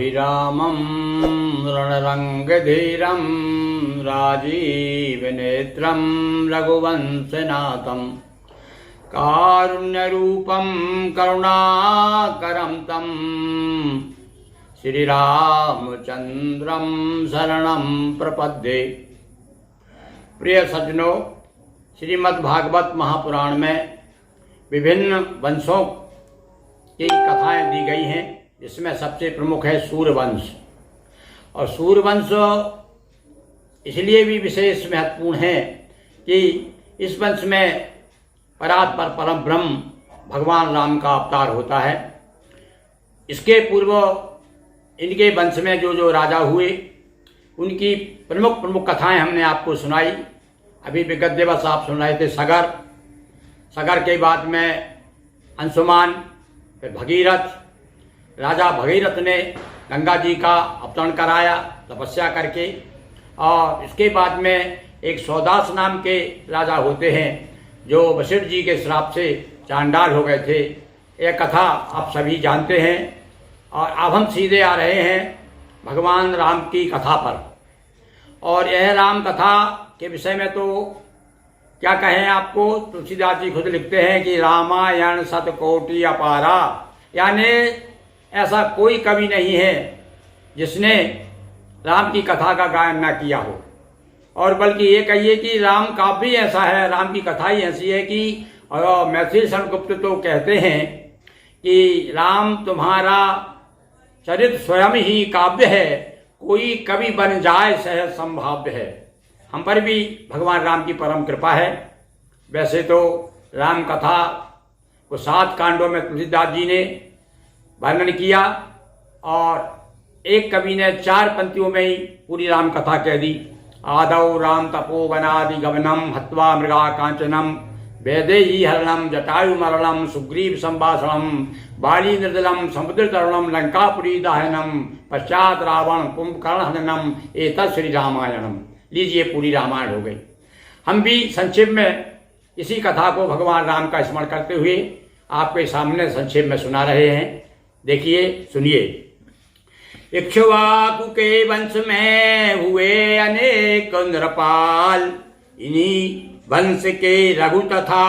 अभिरामं रणरंगधीरं राजीवनेत्रं रघुवंशनाथं कारुण्यरूपं करुणाकरं तं श्रीरामचंद्रं शरणं प्रपद्ये। प्रिय सज्जनों, श्रीमद्भागवत महापुराण में विभिन्न वंशों की कथाएं दी गई हैं, जिसमें सबसे प्रमुख है सूर्यवंश। और सूर्यवंश इसलिए भी विशेष महत्वपूर्ण है कि इस वंश में परात्पर परम ब्रह्म भगवान राम का अवतार होता है। इसके पूर्व इनके वंश में जो राजा हुए उनकी प्रमुख कथाएं हमने आपको सुनाई। अभी विगत दिवस आप सुन रहे थे सगर के बाद में अंशुमान, फिर भगीरथ। राजा भगीरथ ने गंगा जी का अवतरण कराया तपस्या करके, और इसके बाद में एक सौदास नाम के राजा होते हैं जो वशिष्ठ जी के श्राप से चांडाल हो गए थे। यह कथा आप सभी जानते हैं। और अब हम सीधे आ रहे हैं भगवान राम की कथा पर। और यह राम कथा के विषय में तो क्या कहें आपको, तुलसीदास जी खुद लिखते हैं कि रामायण शतकोटि अपारा, यानी ऐसा कोई कवि नहीं है जिसने राम की कथा का गायन न किया हो। और बल्कि ये कहिए कि राम काव्य ऐसा है, राम की कथा ही ऐसी है कि मैथिली शरण गुप्त तो कहते हैं कि राम तुम्हारा चरित्र स्वयं ही काव्य है, कोई कवि बन जाए सहज संभाव्य है। हम पर भी भगवान राम की परम कृपा है। वैसे तो राम कथा को 7 कांडों में तुलसीदास जी ने वर्णन किया, और एक कवि ने 4 पंक्तियों में ही पूरी राम कथा कह दी। आदौ राम तपोवनादि गमनम हत्वा मृगा कांचनम वैदेही हरणम जटायु मरणम सुग्रीव संभाषणम बाली निर्दलम समुद्र तरुणम लंकापुरी दाहनम पश्चात रावण कुंभकर्ण हननम एतत् श्री रामायणम। लीजिए, पूरी रामायण हो गई। हम भी संक्षेप में इसी कथा को भगवान राम का स्मरण करते हुए आपके सामने संक्षेप में सुना रहे हैं। देखिए, सुनिए। इक्ष्वाकु के वंश में हुए अनेक नृपाल, इन्हीं वंश के रघु तथा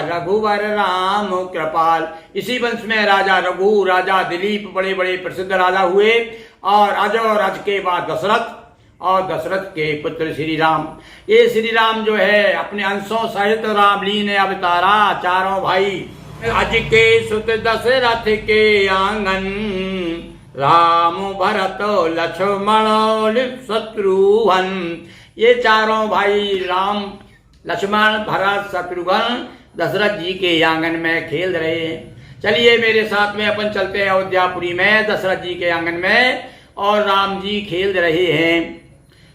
रघुवर राम कृपाल। इसी वंश में राजा रघु, राजा दिलीप बड़े बड़े प्रसिद्ध राजा हुए। और अज और अज के बाद दशरथ, और दशरथ के पुत्र श्री राम। ये श्री राम जो है अपने अंशों सहित रामलीन अवतारा। चारों भाई अज के सुत दशरथ के आंगन, राम भरत लक्ष्मण शत्रुघ्न। ये चारों भाई राम, लक्ष्मण, भरत, शत्रुघ्न दशरथ जी के आंगन में खेल रहे हैं। चलिए मेरे साथ में अपन चलते हैं अयोध्यापुरी में, दशरथ जी के आंगन में, और राम जी खेल रहे हैं।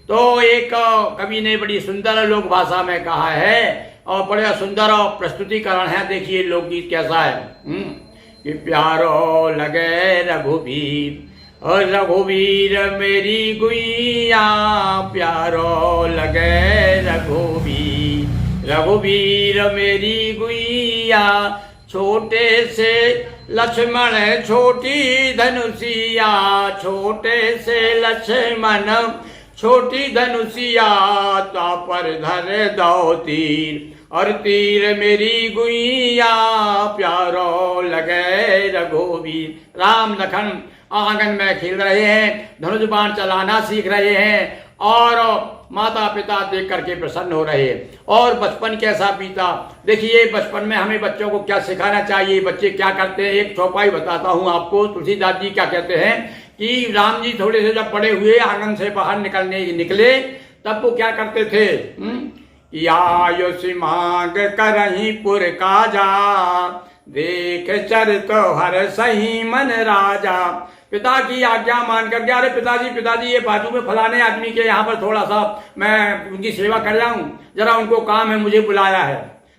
तो एक कवि ने बड़ी सुंदर लोक भाषा में कहा है, और बड़ा सुंदर प्रस्तुतिकरण है। देखिए लोकगीत कैसा है कि प्यारो लगे रघुवीर, और रघुवीर मेरी गुइया, प्यारो लगे रघुवीर, रघुवीर मेरी गुइया। छोटे से लक्ष्मण छोटी धनुषिया, छोटे से लक्ष्मण छोटी धनुषिया, ता पर धर दो तीर, और तीर मेरी गुइया, प्यारो लगे रघुवीर। राम लखन आंगन में खेल रहे हैं, धनुष बाण चलाना सीख रहे हैं, और माता पिता देख करके प्रसन्न हो रहे हैं। और बचपन कैसा बीता, देखिए बचपन में हमें बच्चों को क्या सिखाना चाहिए, बच्चे क्या करते हैं। एक चौपाई बताता हूँ आपको। तुलसीदास जी क्या कहते हैं कि राम जी थोड़े से जब बड़े हुए, आंगन से बाहर निकले, तब वो क्या करते थे, आयुषि मांग करही पुर काजा, देख चरित हर सही मन राजा। पिता की आज्ञा मान करके, अरे पिताजी ये बाजू में फलाने आदमी के यहाँ पर थोड़ा सा मैं उनकी सेवा कर जाऊं, जरा उनको काम है, मुझे बुलाया है।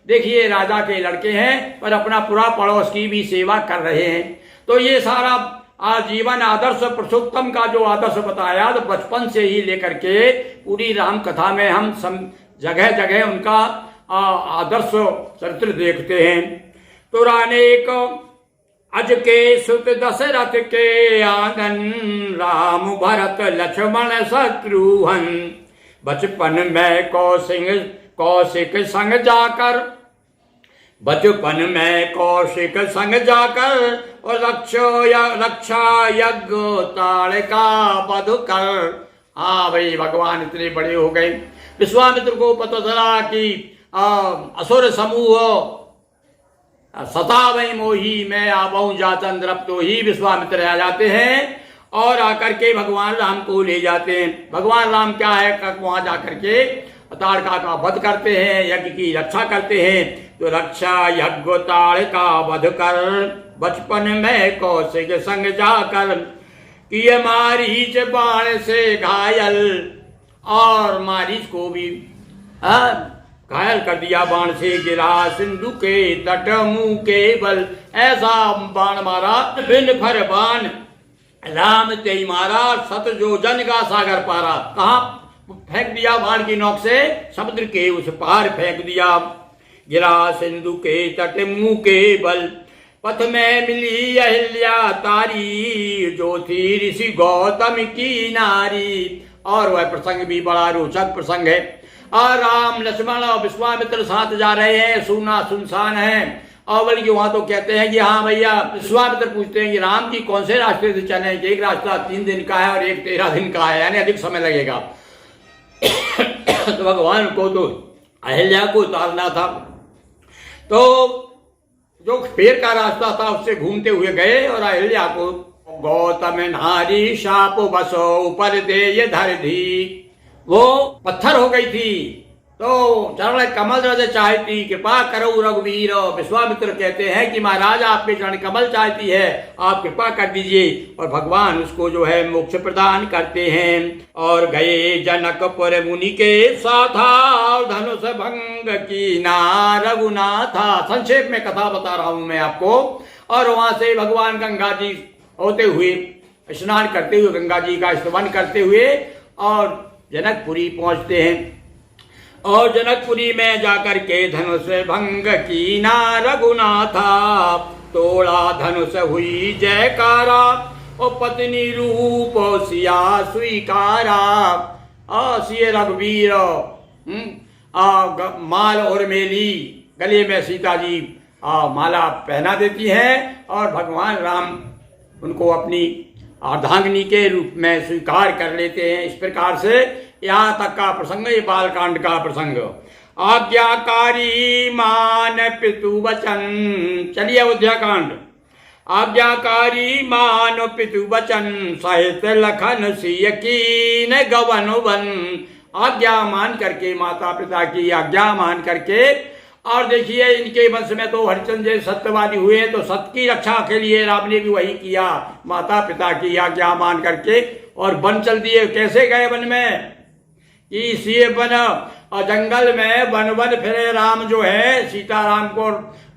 देखिए राजा के लड़के हैं, पर अपना पूरा पड़ोस की भी सेवा कर रहे हैं। तो ये सारा आजीवन आदर्श पुरुषोत्तम का जो आदर्श बताया, तो बचपन से ही लेकर के पूरी राम कथा में हम जगह जगह उनका आदर्श चरित्र देखते हैं। तो अनेक अज के सुत दशरथ के आंगन, राम भरत लक्ष्मण शत्रुघ्न। बचपन में कौशिक संग जाकर, बचपन में कौशिक संग जाकर, और रक्षा यज्ञ ताड़का वध कर। हाँ भाई, भगवान इतने बड़े हो गए, विश्वामित्र को पता चला कि असुर समूह सतावई मोही, मैं आबहु जातन द्रप्तो ही। विश्वामित्र आ जाते हैं और आकर के भगवान राम को ले जाते हैं। भगवान राम क्या है, वहां जाकर के ताड़का का वध करते हैं, यज्ञ की रक्षा करते हैं। तो रक्षा यज्ञ ताड़का वध कर, बचपन में कौशिक संग जाकर, किए मारीच बाण से घायल। और मारीच को भी घायल कर दिया बाण से, गिरा सिंधु के तट मुंह के बल। ऐसा बाण मारा, बिन फर बाण राम ते मारा, सत जो जन का सागर पारा। कहा फेंक दिया बाण की नोक से, समुद्र के उस पार फेंक दिया। गिरा सिंधु के तट मुंह के बल, पथ में मिली अहिल्या तारी, जो थी ऋषि गौतम की नारी। और वह प्रसंग भी बड़ा रोचक प्रसंग है। और राम लक्ष्मण और विश्वामित्र साथ जा रहे हैं, सूना सुनसान है। और बल्कि वहां तो कहते हैं कि हाँ भैया, विश्वामित्र पूछते हैं कि राम जी कौन से रास्ते से चले, कि एक रास्ता 3 दिन का है और एक 13 दिन का है, यानी अधिक समय लगेगा। तो भगवान को तो अहिल्या को उतारना था, तो जो पेड़ का रास्ता था उससे घूमते हुए गए और अहिल्या को गौतम नारी शाप बसो ऊपर दे ये धर धी। वो पत्थर हो गई थी, तो चरण कमल रज चाहती, कृपा करो रघुवीर। विश्वामित्र कहते हैं कि महाराज आपके चरण कमल चाहती है, आप कृपा कर दीजिए। और भगवान उसको जो है मोक्ष प्रदान करते हैं। और गए जनकपुर मुनि के साथा, धनुष भंग की ना रघुनाथा। संक्षेप में कथा बता रहा हूं मैं आपको। और वहां से भगवान गंगा जी होते हुए, स्नान करते हुए, गंगा जी का स्तवन करते हुए और जनकपुरी पहुंचते हैं। और जनकपुरी में जाकर के धनुष भंग की ना रघुनाथा, तोड़ा धनुष हुई जयकारा, और पत्नी रूप सिया स्वीकारा। सिय रघुवीर माल और मेली, गले में सीता जी माला पहना देती हैं और भगवान राम उनको अपनी अर्धांगिनी के रूप में स्वीकार कर लेते हैं। इस प्रकार से यहाँ तक का प्रसंग, ये बालकांड का प्रसंग। आज्ञाकारी मान पितु वचन। चलिए अयोध्या कांड। आज्ञाकारी मान पितु वचन, साहित्य लखन सिय कीन गवन वन। आज्ञा मान करके, माता पिता की आज्ञा मान करके। और देखिए, इनके वंश में तो हरिश्चंद्र जैसे सत्यवादी हुए, तो सत्य की रक्षा के लिए राम ने भी वही किया, माता पिता की आज्ञा मान करके। और वन चल दिए। कैसे गए वन में, इसी वन और जंगल में वन वन फिरे राम जो है, सीताराम को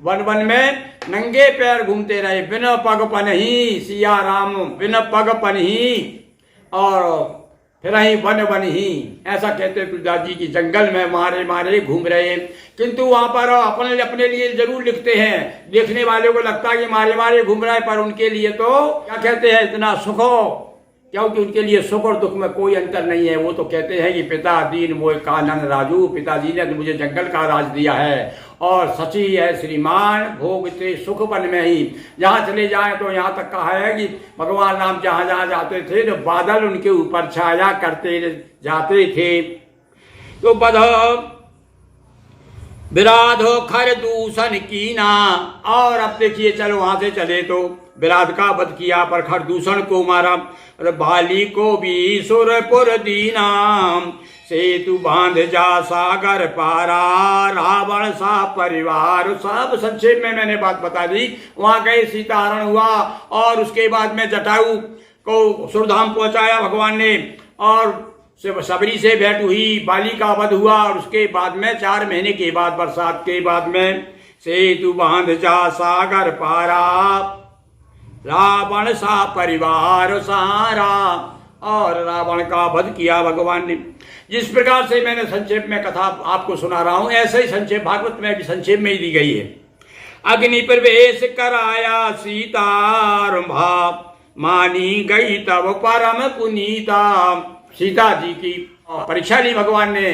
वन वन में नंगे पैर घूमते रहे, बिन पग पनही। सिया राम बिन पग पनही, और फिर ही वन वन ही, ऐसा कहते तुलसीदास जी की जंगल में मारे मारे घूम रहे हैं। किंतु वहां पर अपने लिए जरूर लिखते हैं, देखने वाले को लगता है कि मारे मारे घूम रहे, पर उनके लिए तो क्या कहते हैं, इतना सुख हो, क्योंकि उनके लिए सुख और दुख में कोई अंतर नहीं है। वो तो कहते हैं कि पिता दीन मोह कानन राजू, पिताजी ने तो मुझे जंगल का राज दिया है, और सची है श्रीमान भोगते सुख वन में ही। जहाँ चले जाएं तो यहाँ तक कहा है कि भगवान राम जहाँ जहाँ जाते थे तो बादल उनके ऊपर छाया करते जाते थे। तो बध विराधो खर दूषण कीना। और अब देखिए, चलो वहां से चले तो विराध का वध किया, पर खर दूषण को मारा। बाली को भी सुरपुर दीना, सेतु बांध जा सागर पारा, रावण सा परिवार। सब संक्षेप में मैंने बात बता दी। वहां गए, सीताहरण हुआ, और उसके बाद में जटायु को सुरधाम पहुंचाया भगवान ने, और सबरी से भेंट हुई, बाली का वध हुआ, और उसके बाद में 4 महीने के बाद, बरसात के बाद में, सेतु बांध जा सागर पारा, रावण सा परिवार सारा। और रावण का वध किया भगवान ने। जिस प्रकार से मैंने संक्षेप में कथा आपको सुना रहा हूं, ऐसे ही संक्षेप भागवत में भी संक्षेप में ही दी गई है। अग्नि प्रवेश कराया सीतारंभा, मानी गई तब परम पुनीता। सीता जी की परीक्षा ली भगवान ने,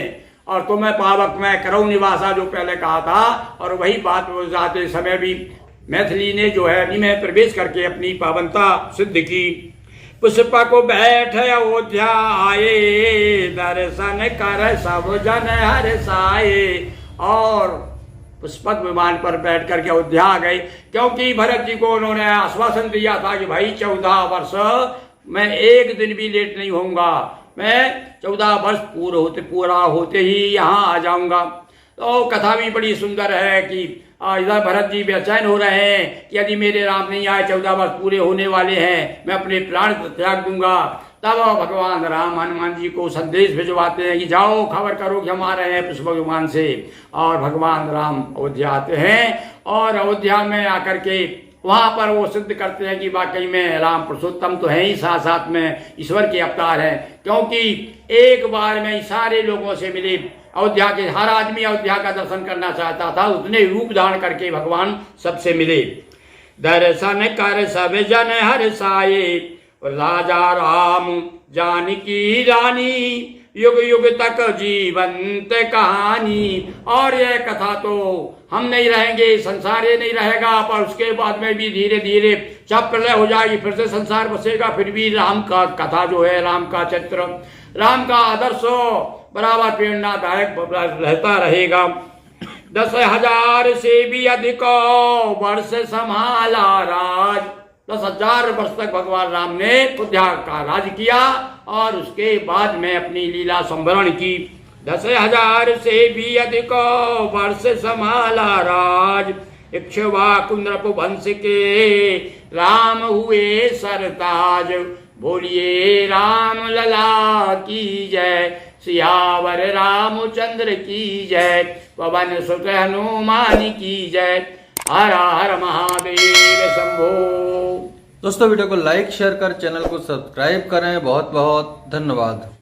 और तुम्हें पावक में करऊ निवासा जो पहले कहा था, और वही बात वो जाते समय भी मैथिली ने जो है में प्रवेश करके अपनी पावनता सिद्ध की। पुष्पक बैठ अयोध्या आए, दर्शन कर सब जन हर्षाए। और पुष्पक विमान पर बैठ करके अयोध्या आ गए, क्योंकि भरत जी को उन्होंने आश्वासन दिया था कि भाई 14 वर्ष मैं एक दिन भी लेट नहीं होऊंगा, मैं 14 वर्ष पूरा होते ही यहाँ आ जाऊंगा। तो कथा भी बड़ी सुंदर है कि इधर भरत जी बेचैन हो रहे हैं कि यदि मेरे राम नहीं आए, 14 वर्ष पूरे होने वाले हैं, मैं अपने प्राण त्याग दूंगा। तब भगवान राम हनुमान जी को संदेश भिजवाते हैं कि जाओ खबर करो कि हम आ रहे हैं पुष्पक विमान से। और भगवान राम अयोध्या आते हैं, और अयोध्या में आकर के वहां पर वो सिद्ध करते हैं कि वाकई में राम पुरुषोत्तम तो है ही, साथ साथ में ईश्वर के अवतार हैं। क्योंकि एक बार में सारे लोगों से मिले, अयोध्या के हर आदमी अयोध्या का दर्शन करना चाहता था, उतने रूप धारण करके भगवान सबसे मिले। दर्शन कर सब जन हर्षाए, राजा राम जानकी रानी, युग युग तक जीवंत कहानी। और यह कथा तो हम नहीं रहेंगे, संसार ये नहीं रहेगा, पर उसके बाद में भी धीरे धीरे जब प्रलय हो जाएगी फिर से संसार बसेगा, फिर भी राम का कथा जो है, राम का चित्र, राम का आदर्श बराबर प्रेरणादायक रहता रहेगा। 10,000 से भी अधिक वर्ष संभाला राज। 10,000 वर्ष तक भगवान राम ने अयोध्या का राज किया, और उसके बाद में अपनी लीला संवरण की। 10,000 से भी अधिक वर्ष संभाला राज, इक्ष्वाकु नृप वंश के राम हुए सरताज। बोलिए राम लला की जय, सियावर रामचंद्र की जय, पवन सुत हनुमान की जय। हर हर महादेव शंभो। दोस्तों वीडियो को लाइक शेयर कर चैनल को सब्सक्राइब करें। बहुत बहुत धन्यवाद।